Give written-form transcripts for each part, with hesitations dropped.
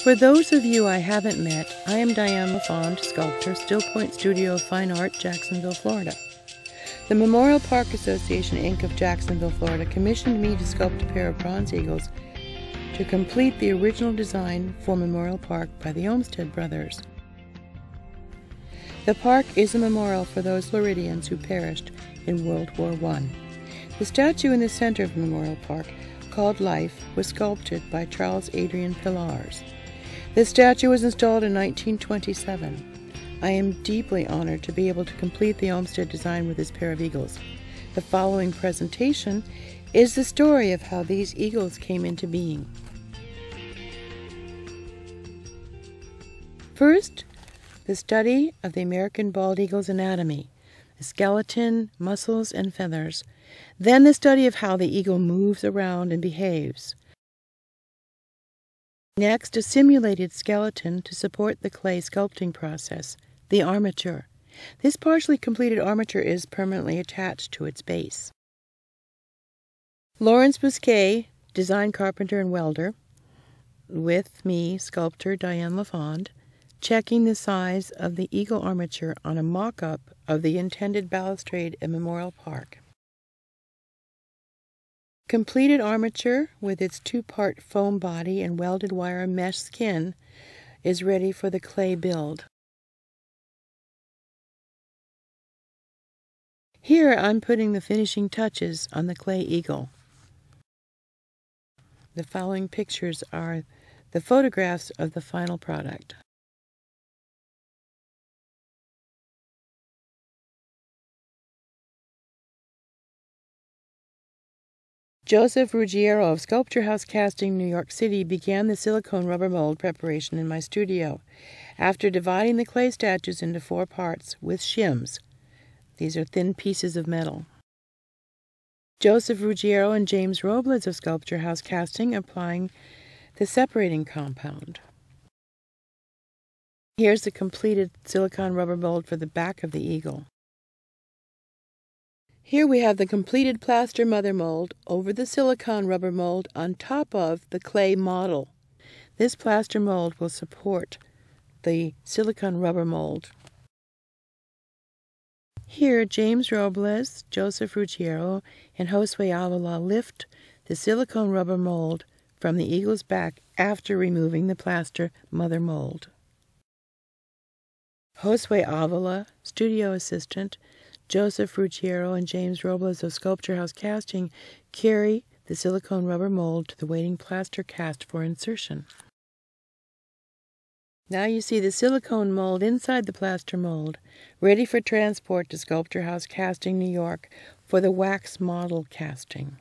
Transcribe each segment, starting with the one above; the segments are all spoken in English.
For those of you I haven't met, I am Diane Insetta, sculptor, Still Point Studio of Fine Art, Jacksonville, Florida. The Memorial Park Association, Inc. of Jacksonville, Florida commissioned me to sculpt a pair of bronze eagles to complete the original design for Memorial Park by the Olmsted brothers. The park is a memorial for those Floridians who perished in World War I. The statue in the center of the Memorial Park, called Life, was sculpted by Charles Adrian Pillars. This statue was installed in 1927. I am deeply honored to be able to complete the Olmsted design with this pair of eagles. The following presentation is the story of how these eagles came into being. First, the study of the American bald eagle's anatomy, the skeleton, muscles, and feathers. Then the study of how the eagle moves around and behaves. Next, a simulated skeleton to support the clay sculpting process, the armature. This partially completed armature is permanently attached to its base. Lawrence Bousquet, design carpenter and welder, with me, sculptor Diane Insetta, checking the size of the eagle armature on a mock-up of the intended balustrade in Memorial Park. Completed armature with its two-part foam body and welded wire mesh skin is ready for the clay build. Here I'm putting the finishing touches on the clay eagle. The following pictures are the photographs of the final product. Joseph Ruggiero of Sculpture House Casting, New York City, began the silicone rubber mold preparation in my studio. After dividing the clay statues into 4 parts with shims, these are thin pieces of metal. Joseph Ruggiero and James Robles of Sculpture House Casting applying the separating compound. Here's the completed silicone rubber mold for the back of the eagle. Here we have the completed plaster mother mold over the silicone rubber mold on top of the clay model. This plaster mold will support the silicone rubber mold. Here, James Robles, Joseph Ruggiero, and Josue Avila lift the silicone rubber mold from the eagle's back after removing the plaster mother mold. Josue Avila, studio assistant, Joseph Ruggiero and James Robles of Sculpture House Casting carry the silicone rubber mold to the waiting plaster cast for insertion. Now you see the silicone mold inside the plaster mold, ready for transport to Sculpture House Casting, New York, for the wax model casting.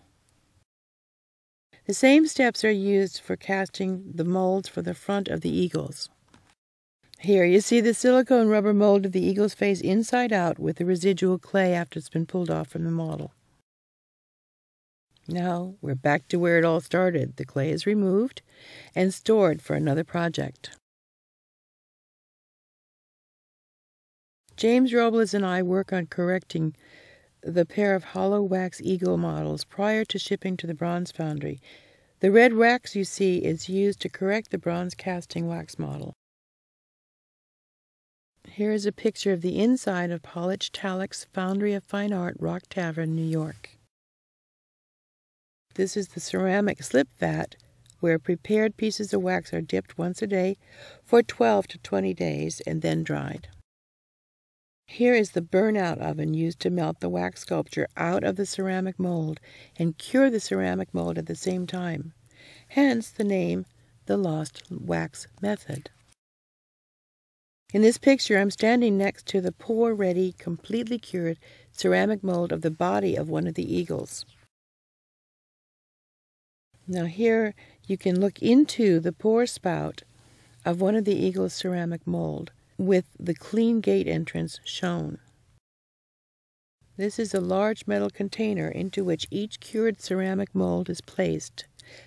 The same steps are used for casting the molds for the front of the eagles. Here you see the silicone rubber mold of the eagle's face inside out with the residual clay after it's been pulled off from the model. Now we're back to where it all started. The clay is removed and stored for another project. James Robles and I work on correcting the pair of hollow wax eagle models prior to shipping to the bronze foundry. The red wax you see is used to correct the bronze casting wax model. Here is a picture of the inside of Polished Talic's Foundry of Fine Art, Rock Tavern, New York. This is the ceramic slip vat where prepared pieces of wax are dipped once a day for 12 to 20 days and then dried. Here is the burnout oven used to melt the wax sculpture out of the ceramic mold and cure the ceramic mold at the same time. Hence the name, the Lost Wax Method. In this picture, I'm standing next to the pour-ready, completely cured ceramic mold of the body of one of the eagles. Now here you can look into the pour spout of one of the eagle's ceramic mold with the clean gate entrance shown. This is a large metal container into which each cured ceramic mold is placed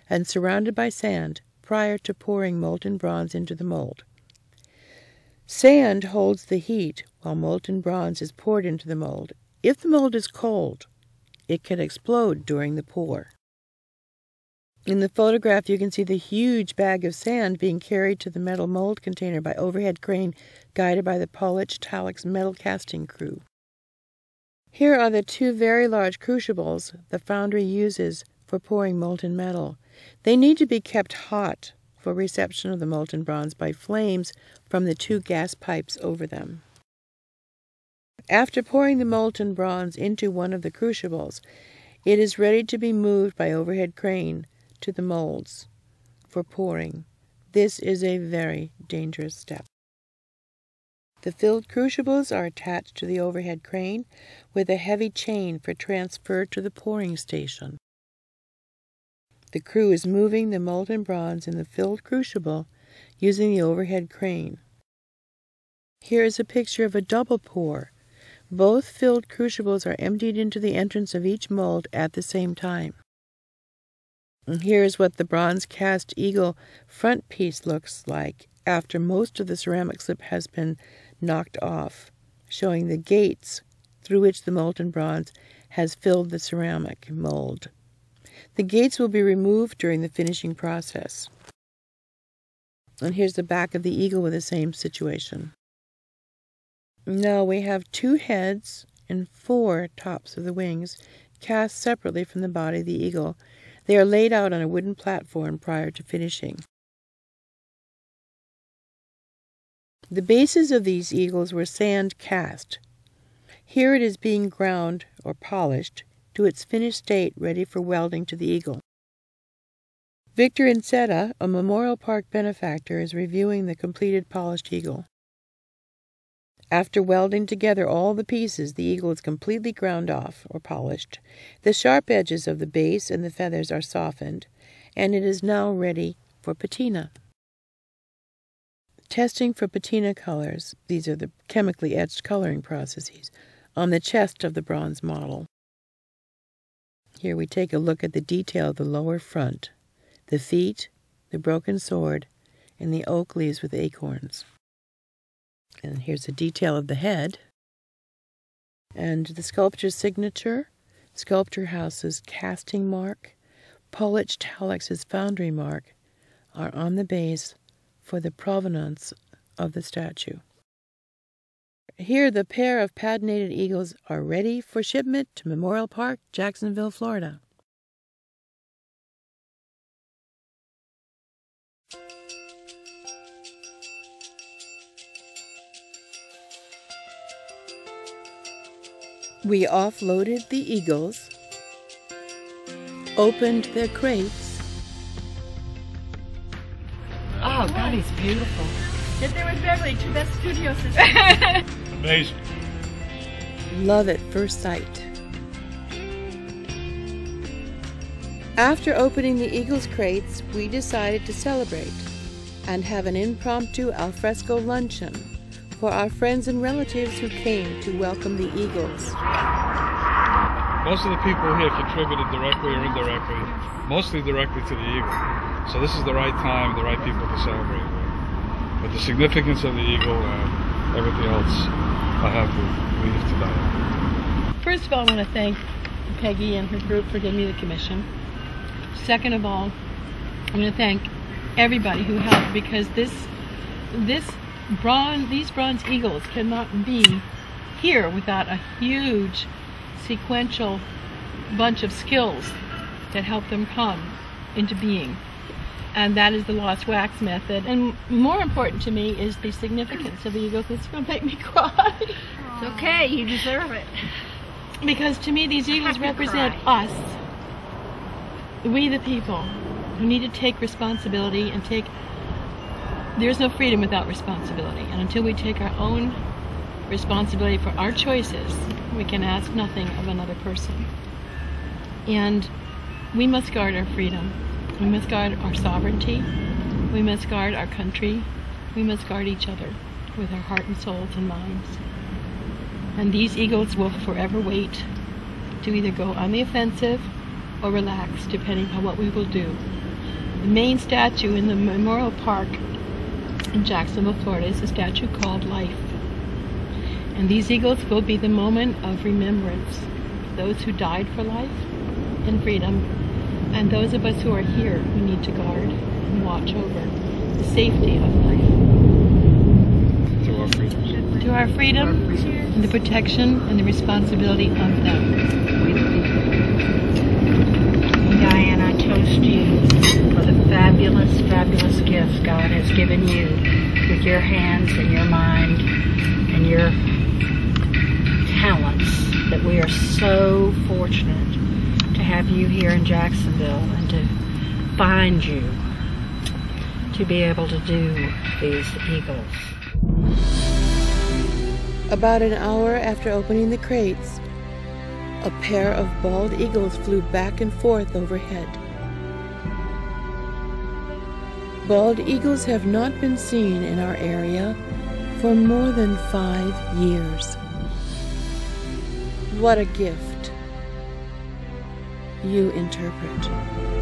and surrounded by sand prior to pouring molten bronze into the mold. Sand holds the heat while molten bronze is poured into the mold. If the mold is cold, it can explode during the pour. In the photograph, you can see the huge bag of sand being carried to the metal mold container by overhead crane, guided by the Polished Talix metal casting crew. Here are the two very large crucibles the foundry uses for pouring molten metal. They need to be kept hot for reception of the molten bronze by flames from the two gas pipes over them. After pouring the molten bronze into one of the crucibles, it is ready to be moved by overhead crane to the molds for pouring. This is a very dangerous step. The filled crucibles are attached to the overhead crane with a heavy chain for transfer to the pouring station. The crew is moving the molten bronze in the filled crucible using the overhead crane. Here is a picture of a double pour. Both filled crucibles are emptied into the entrance of each mold at the same time. And here is what the bronze cast eagle front piece looks like after most of the ceramic slip has been knocked off, showing the gates through which the molten bronze has filled the ceramic mold. The gates will be removed during the finishing process. And here's the back of the eagle with the same situation. Now we have 2 heads and 4 tops of the wings cast separately from the body of the eagle. They are laid out on a wooden platform prior to finishing. The bases of these eagles were sand cast. Here it is being ground or polished to its finished state, ready for welding to the eagle. Victor Insetta, a Memorial Park benefactor, is reviewing the completed polished eagle. After welding together all the pieces, the eagle is completely ground off or polished. The sharp edges of the base and the feathers are softened, and it is now ready for patina. Testing for patina colors, these are the chemically etched coloring processes, on the chest of the bronze model. Here we take a look at the detail of the lower front, the feet, the broken sword, and the oak leaves with acorns. And here's a detail of the head. And the sculptor's signature, Sculpture House's casting mark, Polished Talix's foundry mark are on the base for the provenance of the statue. Here the pair of patinated eagles are ready for shipment to Memorial Park, Jacksonville, Florida. We offloaded the eagles, opened their crates. Oh, God, he's beautiful. Get there with Beverly, two best studio sisters. Amazing. Love at first sight. After opening the eagles' crates, we decided to celebrate and have an impromptu alfresco luncheon for our friends and relatives who came to welcome the eagles. Most of the people here contributed directly or indirectly, mostly directly to the eagle. So this is the right time, the right people to celebrate with. But the significance of the eagle and everything else, I have to leave to Diane. First of all, I want to thank Peggy and her group for giving me the commission. Second of all, I want to thank everybody who helped, because these bronze eagles cannot be here without a huge sequential bunch of skills that help them come into being. And that is the lost wax method. And more important to me is the significance of the eagles. It's going to make me cry. It's okay, you deserve it. Because to me these eagles represent us, we the people, who need to take responsibility and there's no freedom without responsibility. And until we take our own responsibility for our choices, we can ask nothing of another person. And we must guard our freedom. We must guard our sovereignty. We must guard our country. We must guard each other with our heart and souls and minds. And these eagles will forever wait to either go on the offensive or relax, depending on what we will do. The main statue in the Memorial Park in Jacksonville, Florida is a statue called Life. And these eagles will be the moment of remembrance. Those who died for life and freedom, And those of us who are here who need to guard and watch over the safety of life. Through our freedoms. Through our freedom and the protection and the responsibility of them. Diane, I toast you for the fabulous, fabulous gift God has given you with your hands and your mind and your talents, that we are so fortunate to have you here in Jacksonville and to find you to be able to do these eagles. About an hour after opening the crates, a pair of bald eagles flew back and forth overhead. Bald eagles have not been seen in our area for more than 5 years. What a gift. You interpret.